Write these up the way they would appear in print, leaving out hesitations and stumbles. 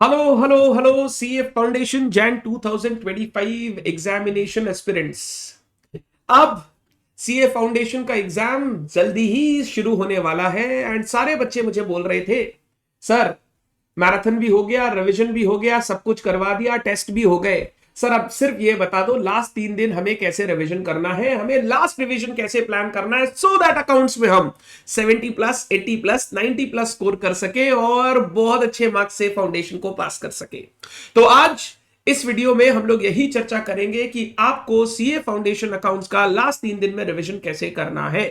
Hello hello hello CA foundation Jain 2025 examination aspirants. अब CA foundation का exam जल्दी ही शुरू होने वाला है एंड सारे बच्चे मुझे बोल रहे थे सर मैराथन भी हो गया, रिवीजन भी हो गया, सब कुछ करवा दिया, टेस्ट भी हो गए। सर अब सिर्फ ये बता दो लास्ट 3 दिन हमें कैसे रिवीजन करना है, हमें लास्ट रिवीजन कैसे प्लान करना है सो दैट अकाउंट्स में हम 70+, 80+, 90+ स्कोर कर सके और बहुत अच्छे मार्क्स से फाउंडेशन को पास कर सके। तो आज इस वीडियो में हम लोग यही चर्चा करेंगे कि आपको सीए फाउंडेशन अकाउंट्स का लास्ट 3 दिन में रिवीजन कैसे करना है।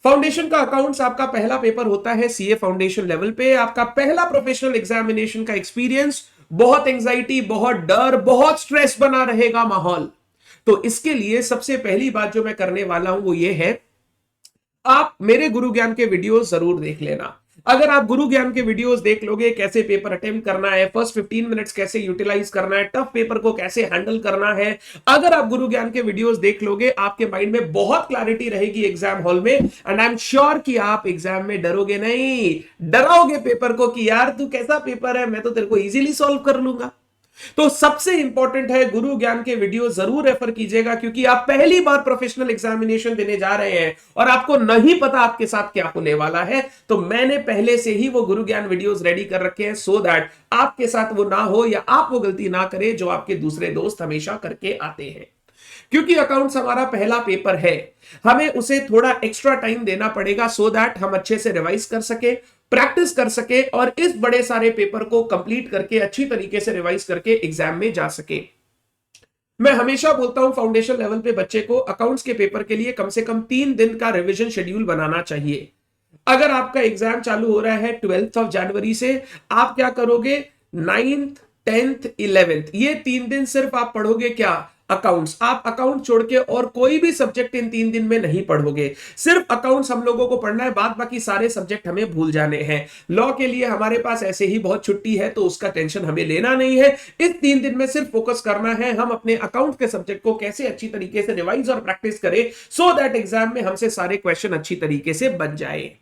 फाउंडेशन का अकाउंट्स आपका पहला पेपर होता है सीए फाउंडेशन लेवल पे, आपका पहला प्रोफेशनल एग्जामिनेशन का एक्सपीरियंस, बहुत एंजाइटी, बहुत डर, बहुत स्ट्रेस बना रहेगा माहौल। तो इसके लिए सबसे पहली बात जो मैं करने वाला हूं वो ये है, आप मेरे गुरु ज्ञान के वीडियोस जरूर देख लेना। अगर आप गुरु ज्ञान के वीडियोस देख लोगे, कैसे पेपर अटेम्प्ट करना है, फर्स्ट 15 मिनट्स कैसे यूटिलाइज करना है, टफ पेपर को कैसे हैंडल करना है, अगर आप गुरु ज्ञान के वीडियोस देख लोगे आपके माइंड में बहुत क्लैरिटी रहेगी एग्जाम हॉल में एंड आई एम श्योर कि आप एग्जाम में डरोगे नहीं, डराओगे पेपर को कि यार तू कैसा पेपर है, मैं तो तेरे को इजीली सॉल्व कर लूंगा। तो सबसे इंपॉर्टेंट है गुरु ज्ञान के वीडियो जरूर रेफर कीजिएगा, क्योंकि आप पहली बार प्रोफेशनल एग्जामिनेशन देने जा रहे हैं और आपको नहीं पता आपके साथ क्या होने वाला है। तो मैंने पहले से ही वो गुरु ज्ञान वीडियोस रेडी कर रखे हैं सो दैट आपके साथ वो ना हो या आप वो गलती ना करें जो आपके दूसरे दोस्त हमेशा करके आते हैं। क्योंकि अकाउंट्स हमारा पहला पेपर है, हमें उसे थोड़ा एक्स्ट्रा टाइम देना पड़ेगा सो दैट हम अच्छे से रिवाइज कर सके, प्रैक्टिस कर सके और इस बड़े सारे पेपर को कंप्लीट करके अच्छी तरीके से रिवाइज करके एग्जाम में जा सके। मैं हमेशा बोलता हूं फाउंडेशन लेवल पे बच्चे को अकाउंट्स के पेपर के लिए कम से कम 3 दिन का रिवीजन शेड्यूल बनाना चाहिए। अगर आपका एग्जाम चालू हो रहा है 12 जनवरी से, आप क्या करोगे, 9th, 10th, 11th ये 3 दिन सिर्फ आप पढ़ोगे क्या, अकाउंट्स। आप अकाउंट छोड़ के और कोई भी सब्जेक्ट इन 3 दिन में नहीं पढ़ोगे, सिर्फ अकाउंट्स हम लोगों को पढ़ना है, बाद बाकी सारे सब्जेक्ट हमें भूल जाने हैं। लॉ के लिए हमारे पास ऐसे ही बहुत छुट्टी है तो उसका टेंशन हमें लेना नहीं है। इस 3 दिन में सिर्फ फोकस करना है हम अपने अकाउंट के सब्जेक्ट को कैसे अच्छी तरीके से रिवाइज और प्रैक्टिस करें सो दैट एग्जाम में हमसे सारे क्वेश्चन अच्छी तरीके से बन जाए।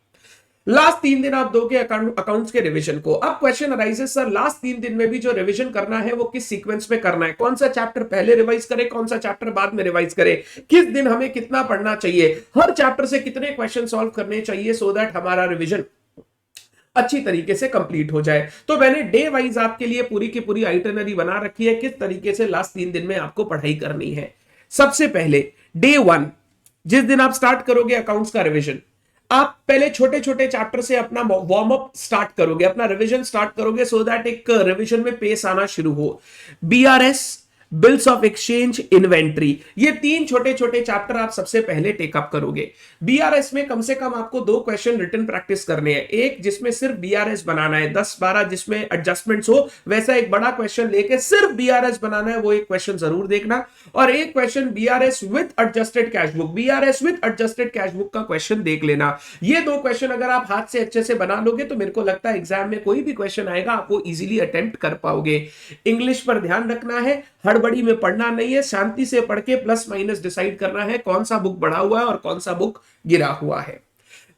लास्ट 3 दिन आप दोगे अकाउंट्स के रिवीजन को। अब क्वेश्चन अराइजेस सर लास्ट 3 दिन में भी जो रिवीजन करना है वो किस सीक्वेंस में करना है, कौन सा चैप्टर पहले रिवाइज करें, कौन सा चैप्टर बाद में रिवाइज करें, किस दिन हमें कितना पढ़ना चाहिए, हर चैप्टर से कितने क्वेश्चन सॉल्व करने चाहिए सो दैट हमारा रिवीजन अच्छी तरीके से कंप्लीट हो जाए। तो मैंने डे वाइज आपके लिए पूरी की पूरी आइटनरी बना रखी है किस तरीके से लास्ट 3 दिन में आपको पढ़ाई करनी है। सबसे पहले डे 1, जिस दिन आप स्टार्ट करोगे अकाउंट्स का रिवीजन, आप पहले छोटे छोटे चैप्टर से अपना वार्म अप स्टार्ट करोगे, अपना रिवीजन स्टार्ट करोगे सो दैट एक रिवीजन में पेस आना शुरू हो। BRS, bills of exchange, inventory, ये 3 छोटे छोटे चैप्टर आप सबसे पहले टेकअप करोगे। बीआरएस में कम से कम आपको 2 क्वेश्चन रिटन प्रैक्टिस करने हैं, एक जिसमें सिर्फ बीआरएस बनाना है, 10-12 जिसमें एडजस्टमेंट्स हो, वैसा एक बड़ा क्वेश्चन लेके सिर्फ बीआरएस बनाना है, वो एक क्वेश्चन जरूर देखना। और एक question BRS with adjusted cash book, BRS with adjusted cash book का क्वेश्चन देख लेना। ये 2 क्वेश्चन अगर आप हाथ से अच्छे से बना लोगे तो मेरे को लगता है एग्जाम में कोई भी क्वेश्चन आएगा आप वो इजीली अटेम्प्ट कर पाओगे। इंग्लिश पर ध्यान रखना है, हड़बड़ी में पढ़ना नहीं है, शांति से पढ़ के प्लस माइनस डिसाइड करना है कौन सा बुक बढ़ा हुआ है और कौन सा बुक गिरा हुआ है।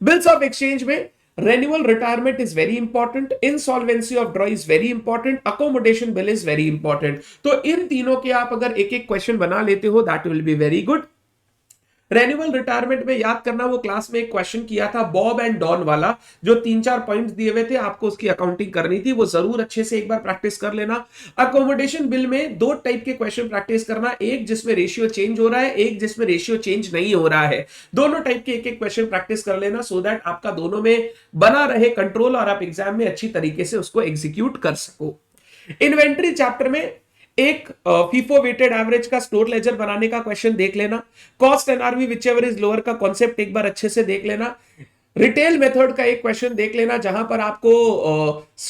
बिल्स ऑफ एक्सचेंज में renewal retirement is very important, insolvency of draw is very important, accommodation bill is very important. तो इन तीनों के आप अगर एक एक क्वेश्चन बना लेते हो that will be very good. Renewal retirement में याद करना, वो क्लास में एक क्वेश्चन किया था बॉब एंड डॉन वाला, जो 3-4 पॉइंट्स दिए हुए थे, आपको उसकी अकाउंटिंग करनी थी, वो जरूर अच्छे से एक बार प्रैक्टिस कर लेना। अकोमोडेशन बिल में 2 टाइप के क्वेश्चन प्रैक्टिस करना, एक जिसमें रेशियो चेंज हो रहा है, एक जिसमें रेशियो चेंज नहीं हो रहा है। दोनों टाइप के एक एक क्वेश्चन प्रैक्टिस कर लेना सो दैट आपका दोनों में बना रहे कंट्रोल और आप एग्जाम में अच्छी तरीके से उसको एग्जीक्यूट कर सको। इन्वेंट्री चैप्टर में एक फीफो वेटेड एवरेज का स्टोर लेजर बनाने का क्वेश्चन देख लेना। Cost NRV whichever is lower का कॉन्सेप्ट एक बार अच्छे से देख लेना। रिटेल मेथड का एक क्वेश्चन देख लेना जहां पर आपको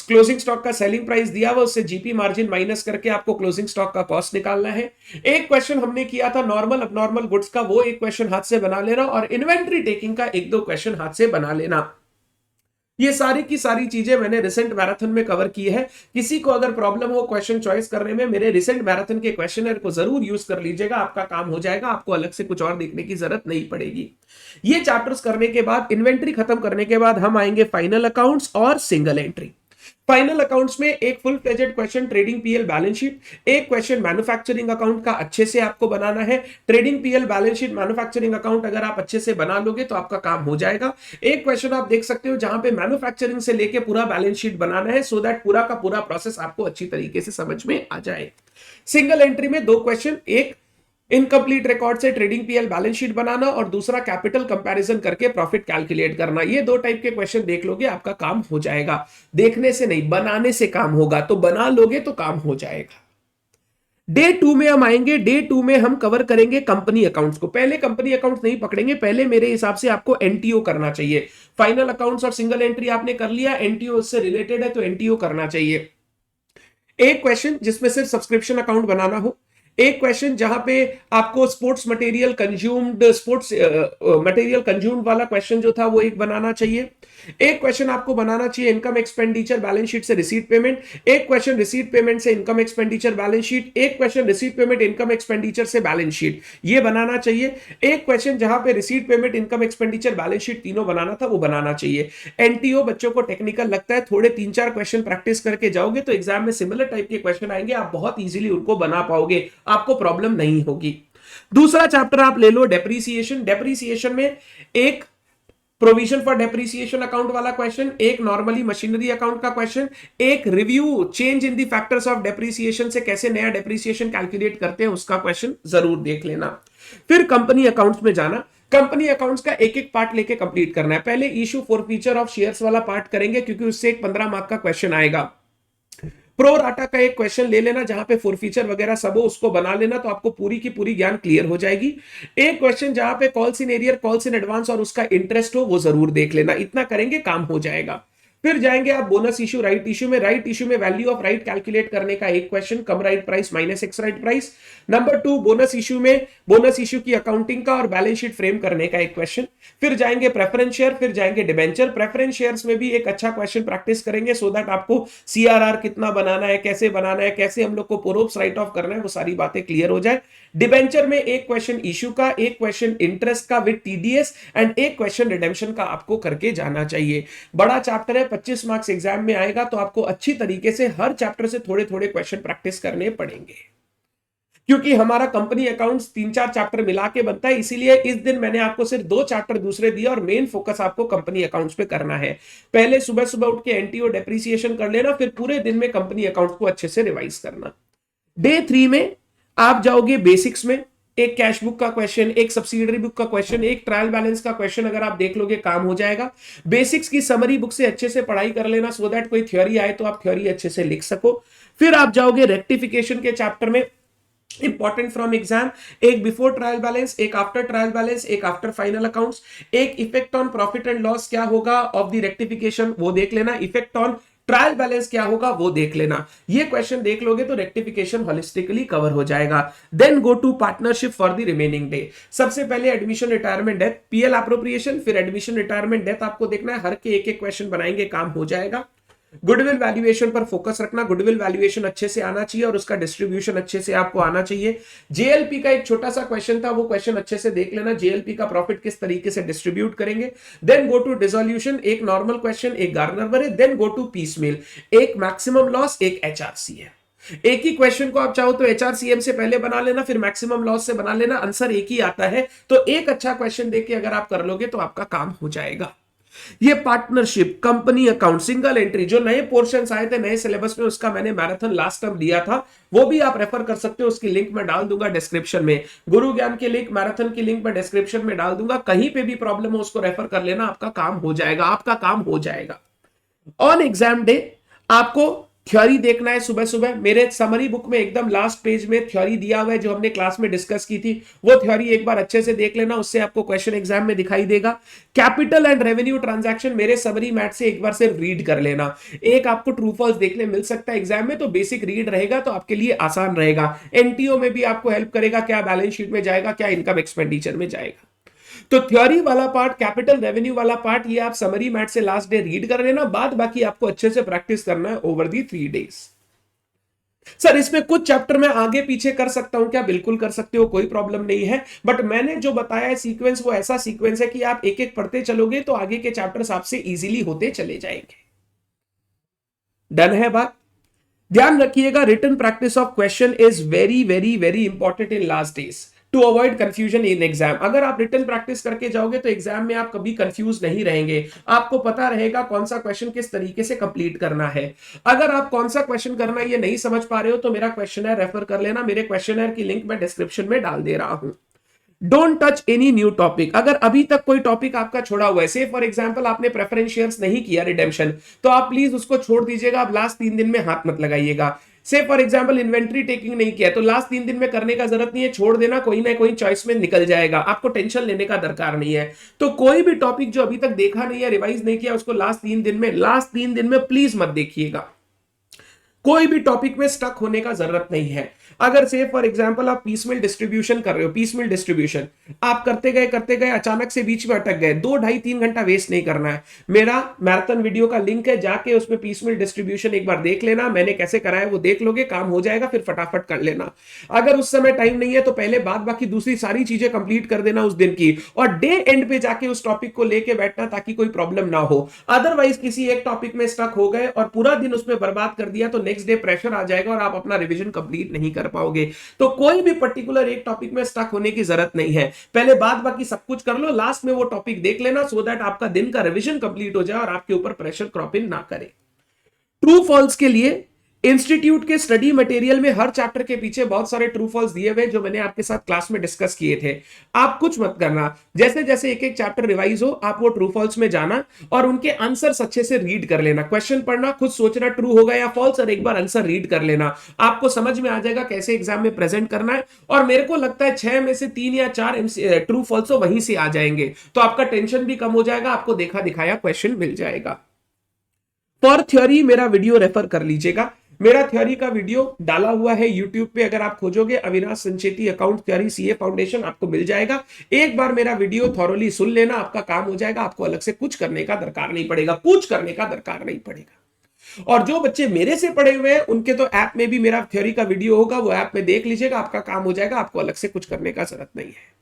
क्लोजिंग स्टॉक का सेलिंग प्राइस दिया हुआ उससे जीपी मार्जिन माइनस करके आपको क्लोजिंग स्टॉक का कॉस्ट निकालना है। एक क्वेश्चन हमने किया था नॉर्मल अबनॉर्मल गुड्स का, वो एक क्वेश्चन हाथ से बना लेना और इन्वेंट्री टेकिंग का 1-2 क्वेश्चन हाथ से बना लेना। ये सारी की सारी चीजें मैंने रिसेंट मैराथन में कवर की है। किसी को अगर प्रॉब्लम हो क्वेश्चन चॉइस करने में, मेरे रिसेंट मैराथन के क्वेश्चनर को जरूर यूज कर लीजिएगा, आपका काम हो जाएगा, आपको अलग से कुछ और देखने की जरूरत नहीं पड़ेगी। ये चैप्टर्स करने के बाद, इन्वेंट्री खत्म करने के बाद हम आएंगे फाइनल अकाउंट्स और सिंगल एंट्री। फाइनल अकाउंट्स में एक full fledged question trading PL balance sheet, एक क्वेश्चन मैन्युफैक्चरिंग अकाउंट का अच्छे से आपको बनाना है। Trading PL balance sheet manufacturing account अगर आप अच्छे से बना लोगे तो आपका काम हो जाएगा। एक क्वेश्चन आप देख सकते हो जहां पे मैन्युफैक्चरिंग से लेके पूरा बैलेंस शीट बनाना है, सो दैट पूरा का पूरा प्रोसेस आपको अच्छी तरीके से समझ में आ जाए। सिंगल एंट्री में दो क्वेश्चन, एक इनकम्प्लीट रिकॉर्ड से ट्रेडिंग पीएल बैलेंस शीट बनाना और दूसरा कैपिटल कंपैरिजन करके प्रॉफिट कैलकुलेट करना। ये दो टाइप के क्वेश्चन देख लोगे आपका काम हो जाएगा। देखने से नहीं, बनाने से काम होगा, तो बना लोगे तो काम हो जाएगा। डे 2 में हम आएंगे। डे 2 में हम कवर करेंगे कंपनी अकाउंट्स को। पहले कंपनी अकाउंट्स नहीं पकड़ेंगे, पहले मेरे हिसाब से आपको एनटीओ करना चाहिए। फाइनल अकाउंट्स और सिंगल एंट्री आपने कर लिया, एनटीओ उससे रिलेटेड है तो एनटीओ करना चाहिए। एक क्वेश्चन जिसमें सिर्फ सब्सक्रिप्शन अकाउंट बनाना हो, एक क्वेश्चन जहां पे आपको स्पोर्ट्स मटेरियल कंज्यूम्ड वाला क्वेश्चन जो था वो एक बनाना चाहिए। एक क्वेश्चन आपको बनाना चाहिए इनकम एक्सपेंडिचर बैलेंस शीट से रिसीट पेमेंट, एक क्वेश्चन रिसीट पेमेंट से इनकम एक्सपेंडिचर बैलेंस शीट, एक question receipt payment income expenditure से बैलेंस शीट, ये बनाना चाहिए। एक क्वेश्चन जहां पे receipt payment income expenditure balance sheet तीनों बनाना था वो बनाना चाहिए। एनटीओ बच्चों को टेक्निकल लगता है, थोड़े 3-4 क्वेश्चन प्रैक्टिस करके जाओगे तो एग्जाम में सिमिलर टाइप के क्वेश्चन आएंगे, आप बहुत इजीली उनको बना पाओगे, आपको प्रॉब्लम नहीं होगी। दूसरा चैप्टर आप ले लो डेप्रीसिएशन। डेप्रीसिएशन में एक प्रोविजन फॉर डेप्रीसिएशन अकाउंट वाला क्वेश्चन, एक नॉर्मली मशीनरी अकाउंट का क्वेश्चन, एक review change in the factors of depreciation से कैसे नया डेप्रीसिएशन कैलकुलेट करते हैं उसका क्वेश्चन जरूर देख लेना। फिर कंपनी अकाउंट्स में जाना, कंपनी अकाउंट्स का एक एक पार्ट लेके कंप्लीट करना है। पहले इशू फॉरफीचर ऑफ शेयर्स वाला पार्ट करेंगे क्योंकि उससे एक 15 मार्क का क्वेश्चन आएगा। प्रो राटा का एक क्वेश्चन ले लेना जहां पे फॉरफीचर वगैरह सब हो, उसको बना लेना तो आपको पूरी की पूरी ज्ञान क्लियर हो जाएगी। एक क्वेश्चन जहां पे calls in arrear, calls in advance और उसका इंटरेस्ट हो वो जरूर देख लेना। इतना करेंगे काम हो जाएगा। फिर जाएंगे आप बोनस इशू, राइट इशू में। राइट इशू में वैल्यू ऑफ राइट कैलकुलेट करने का एक question, cum right price minus ex right price. Number 2 bonus issue में बोनस इशू की अकाउंटिंग का और बैलेंस शीट फ्रेम करने का एक क्वेश्चन। फिर जाएंगे प्रेफरेंस शेयर, फिर जाएंगे डिबेंचर। प्रेफरेंस शेयर्स में भी एक अच्छा क्वेश्चन प्रैक्टिस करेंगे सो दैट आपको सीआरआर कितना बनाना है, कैसे बनाना है, कैसे हम लोग को पोरोप्स राइट ऑफ करना है, वो सारी बातें क्लियर हो जाए। डिबेंचर में एक क्वेश्चन इशू का, एक क्वेश्चन इंटरेस्ट का विद टीडीएस एंड एक क्वेश्चन रिडेम्पशन का आपको करके जाना चाहिए। बड़ा चैप्टर है, 25 मार्क्स एग्जाम में आएगा तो आपको अच्छी तरीके से हर चैप्टर से थोड़े थोड़े क्वेश्चन प्रैक्टिस करने पड़ेंगे क्योंकि हमारा कंपनी अकाउंट्स 3-4 चैप्टर मिला के बनता है। इसीलिए इस दिन मैंने आपको सिर्फ 2 चैप्टर दूसरे दिए और मेन फोकस आपको कंपनी अकाउंट्स पे करना है। पहले सुबह सुबह उठ के एनटीओ डेप्रीसिएशन कर लेना, फिर पूरे दिन में कंपनी अकाउंट्स को अच्छे से रिवाइज करना। डे 3 में आप जाओगे बेसिक्स में, एक कैश बुक का क्वेश्चन, एक सब्सिडरी बुक का क्वेश्चन, एक ट्रायल बैलेंस का क्वेश्चन अगर आप देख लोगे काम हो जाएगा। बेसिक्स की समरी बुक से अच्छे से पढ़ाई कर लेना सो दैट कोई थ्योरी आए तो आप थ्योरी अच्छे से लिख सको। फिर आप जाओगे रेक्टिफिकेशन के चैप्टर में, इंपॉर्टेंट फ्रॉम एग्जाम, एक बिफोर ट्रायल बैलेंस, एक आफ्टर ट्रायल बैलेंस, एक आफ्टर फाइनल अकाउंट्स, एक effect on profit and loss क्या होगा ऑफ द रेक्टिफिकेशन वो देख लेना, इफेक्ट ऑन ट्रायल बैलेंस क्या होगा वो देख लेना। ये क्वेश्चन देख लोगे तो रेक्टिफिकेशन होलिस्टिकली कवर हो जाएगा। Then go to partnership for the remaining day. सबसे पहले admission retirement death, PL appropriation, फिर एडमिशन रिटायरमेंट डेथ आपको देखना है। हर के एक एक क्वेश्चन बनाएंगे, काम हो जाएगा। गुडविल वैल्यूएशन पर फोकस रखना, गुडविल वैल्यूएशन अच्छे से आना चाहिए और उसका डिस्ट्रीब्यूशन अच्छे से आपको आना चाहिए। जेएलपी का एक छोटा सा क्वेश्चन था, वो क्वेश्चन अच्छे से देख लेना, जेएलपी का प्रॉफिट किस तरीके से डिस्ट्रीब्यूट करेंगे। देन गो टू डिसोल्यूशन, एक नॉर्मल क्वेश्चन, एक गार्नर बरे। देन गो टू पीसमेल, एक मैक्सिमम लॉस, एक एचआरसीएम। एक ही क्वेश्चन को आप चाहो तो एचआरसीएम से पहले बना लेना, फिर मैक्सिमम लॉस से बना लेना, आंसर एक ही आता है। तो एक अच्छा क्वेश्चन देख के अगर आप कर लोगे तो आपका काम हो जाएगा। ये partnership, company account, single entry, जो नए पोर्शंस आए थे नए सिलेबस में, उसका मैंने मैराथन लास्ट टर्म दिया था, वो भी आप रेफर कर सकते हो। उसकी लिंक मैं डाल दूंगा डिस्क्रिप्शन में। गुरु ज्ञान की लिंक, मैराथन की लिंक मैं डिस्क्रिप्शन में डाल दूंगा। कहीं पे भी प्रॉब्लम हो उसको रेफर कर लेना, आपका काम हो जाएगा, आपका काम हो जाएगा। ऑन एग्जाम डे आपको थ्योरी देखना है सुबह सुबह। मेरे समरी बुक में एकदम लास्ट पेज में थ्योरी दिया हुआ है जो हमने क्लास में डिस्कस की थी, वो थ्योरी एक बार अच्छे से देख लेना, उससे आपको क्वेश्चन एग्जाम में दिखाई देगा। कैपिटल एंड रेवेन्यू ट्रांजैक्शन मेरे समरी मैथ से एक बार सिर्फ रीड कर लेना। एक आपको ट्रू फॉल्स देखने मिल सकता है एग्जाम में, तो बेसिक रीड रहेगा तो आपके लिए आसान रहेगा। एनटीओ में भी आपको हेल्प करेगा, क्या बैलेंस शीट में जाएगा, क्या इनकम एक्सपेंडिचर में जाएगा। तो थ्योरी वाला पार्ट, कैपिटल रेवेन्यू वाला पार्ट, ये आप समरी मैथ से लास्ट डे रीड कर लेना। बाद बाकी आपको अच्छे से प्रैक्टिस करना है ओवर दी 3 डेज। सर इसमें कुछ चैप्टर में आगे पीछे कर सकता हूं क्या? बिल्कुल कर सकते हो, कोई प्रॉब्लम नहीं है। बट मैंने जो बताया है सीक्वेंस, वो ऐसा सीक्वेंस है कि आप एक एक पढ़ते चलोगे तो आगे के चैप्टर्स आपसे इजीली होते चले जाएंगे। डन है बात। ध्यान रखिएगा, written practice of question is very very very important in last days to avoid confusion in exam. अगर आप रिटन प्रैक्टिस करके जाओगे तो एग्जाम में आप कभी कंफ्यूज नहीं रहेंगे, आपको पता रहेगा कौन सा क्वेश्चन किस तरीके से कंप्लीट करना है। अगर आप कौन सा क्वेश्चन करना है ये नहीं समझ पा रहे हो तो मेरा क्वेश्चनर रेफर कर लेना, मेरे क्वेश्चनर की लिंक मैं डिस्क्रिप्शन में डाल दे रहा हूं। Don't touch any new topic. अगर अभी तक कोई टॉपिक आपका छोड़ा हुआ है, से फॉर एग्जांपल आपने प्रेफरेंस शेयर्स नहीं किया रिडेम्पशन, तो आप प्लीज उसको छोड़ दीजिएगा, आप लास्ट 3 दिन में हाथ मत लगाइएगा। से फॉर एग्जांपल इन्वेंट्री टेकिंग नहीं किया तो लास्ट 3 दिन में करने का जरूरत नहीं है, छोड़ देना, कोई ना कोई चॉइस में निकल जाएगा, आपको टेंशन लेने का दरकार नहीं है। तो कोई भी टॉपिक जो अभी तक देखा नहीं है, रिवाइज नहीं किया, उसको लास्ट 3 दिन में प्लीज मत देखिएगा। कोई भी टॉपिक में स्टक होने का जरूरत नहीं है। अगर से फॉर एग्जांपल आप पीसमेल डिस्ट्रीब्यूशन कर रहे हो, पीसमेल डिस्ट्रीब्यूशन आप करते गए अचानक से बीच में अटक गए, 2 ढाई 3 घंटा वेस्ट नहीं करना है। मेरा मैराथन वीडियो का लिंक है, जाके उसमें पीसमेल डिस्ट्रीब्यूशन एक बार देख लेना, मैंने कैसे कराया वो देख लोगे, काम हो जाएगा, फिर फटाफट कर लेना। अगर उस समय टाइम नहीं है तो पहले बाद बाकी दूसरी सारी चीजें कंप्लीट कर देना उस दिन की, और डे एंड पे जाके उस टॉपिक को लेके बैठना ताकि कोई प्रॉब्लम ना हो। अदरवाइज किसी एक टॉपिक में स्टक हो गए और पूरा दिन उसमें बर्बाद कर दिया तो नेक्स्ट डे प्रेशर आ जाएगा और आप अपना रिवीजन कंप्लीट नहीं कर पाओगे। तो कोई भी पर्टिकुलर एक टॉपिक में स्टक होने की जरूरत नहीं है, पहले बाद बाकी सब कुछ कर लो, लास्ट में वो टॉपिक देख लेना, सो दैट आपका दिन का रिवीजन कंप्लीट हो जाए और आपके ऊपर प्रेशर क्रॉप इन ना करे। ट्रू फॉल्स के लिए इंस्टीट्यूट के स्टडी मटेरियल में हर चैप्टर के पीछे बहुत सारे ट्रू फॉल्स दिए हुए जो मैंने आपके साथ क्लास में डिस्कस किए थे। आप कुछ मत करना, जैसे जैसे एक एक चैप्टर रिवाइज हो आप वो ट्रू फॉल्स में जाना और उनके आंसर्स अच्छे से रीड कर लेना, क्वेश्चन पढ़ना, खुद सोचना ट्रू होगा या फॉल्स, और एक बार आंसर रीड कर लेना, आपको समझ में आ जाएगा कैसे एग्जाम में प्रेजेंट करना है। और मेरे को लगता है 6 में से 3 या 4 ट्रू फॉल्स वहीं से आ जाएंगे, तो आपका टेंशन भी कम हो जाएगा, आपको देखा दिखाया क्वेश्चन मिल जाएगा। फॉर थ्योरी मेरा वीडियो रेफर कर लीजिएगा, मेरा थ्योरी का वीडियो डाला हुआ है यूट्यूब पे, अगर आप खोजोगे Avinash Sancheti account theory CA foundation आपको मिल जाएगा। एक बार मेरा वीडियो थॉरोली सुन लेना, आपका काम हो जाएगा, आपको अलग से कुछ करने का दरकार नहीं पड़ेगा, कुछ करने का दरकार नहीं पड़ेगा। और जो बच्चे मेरे से पढ़े हुए हैं उनके तो ऐप में भी मेरा थ्योरी का वीडियो होगा, वो ऐप में देख लीजिएगा, आपका काम हो जाएगा, आपको अलग से कुछ करने का जरूरत नहीं है।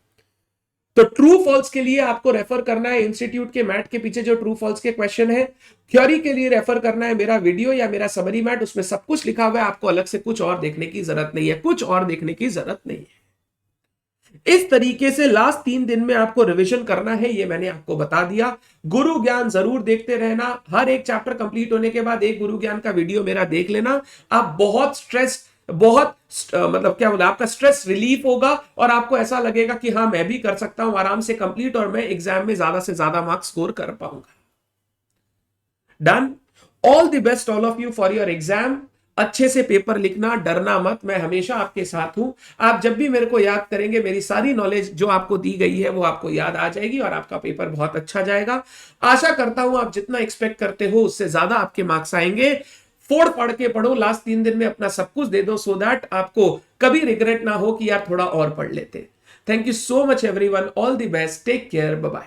तो ट्रू फॉल्स के लिए आपको रेफर करना है इंस्टीट्यूट के मैट के पीछे जो ट्रू फॉल्स के क्वेश्चन है। थ्योरी के लिए रेफर करना है मेरा वीडियो या मेरा समरी मैट, उसमें सब कुछ लिखा हुआ है, आपको अलग से कुछ और देखने की जरूरत नहीं है, कुछ और देखने की जरूरत नहीं है। इस तरीके से लास्ट 3 दिन में आपको रिवीजन करना है, ये मैंने आपको बता दिया। गुरु ज्ञान जरूर देखते रहना, हर एक चैप्टर कंप्लीट होने के बाद एक गुरु ज्ञान का वीडियो मेरा देख लेना। आप मतलब क्या बोला, आपका स्ट्रेस रिलीफ होगा और आपको ऐसा लगेगा कि हाँ मैं भी कर सकता हूं आराम से कंप्लीट और मैं एग्जाम में ज्यादा से ज्यादा मार्क्स स्कोर कर पाऊंगा। Done. All the best all of you for your exam. अच्छे से पेपर लिखना, डरना मत, मैं हमेशा आपके साथ हूं। आप जब भी मेरे को याद करेंगे मेरी सारी नॉलेज जो आपको दी गई है वो आपको याद आ जाएगी और आपका पेपर बहुत अच्छा जाएगा। आशा करता हूं आप जितना एक्सपेक्ट करते हो उससे ज्यादा आपके मार्क्स आएंगे। फोड़ पढ़ के पढ़ो, लास्ट 3 दिन में अपना सब कुछ दे दो, सो दैट आपको कभी रिग्रेट ना हो कि यार थोड़ा और पढ़ लेते। Thank you so much everyone, all the best, take care, bye bye.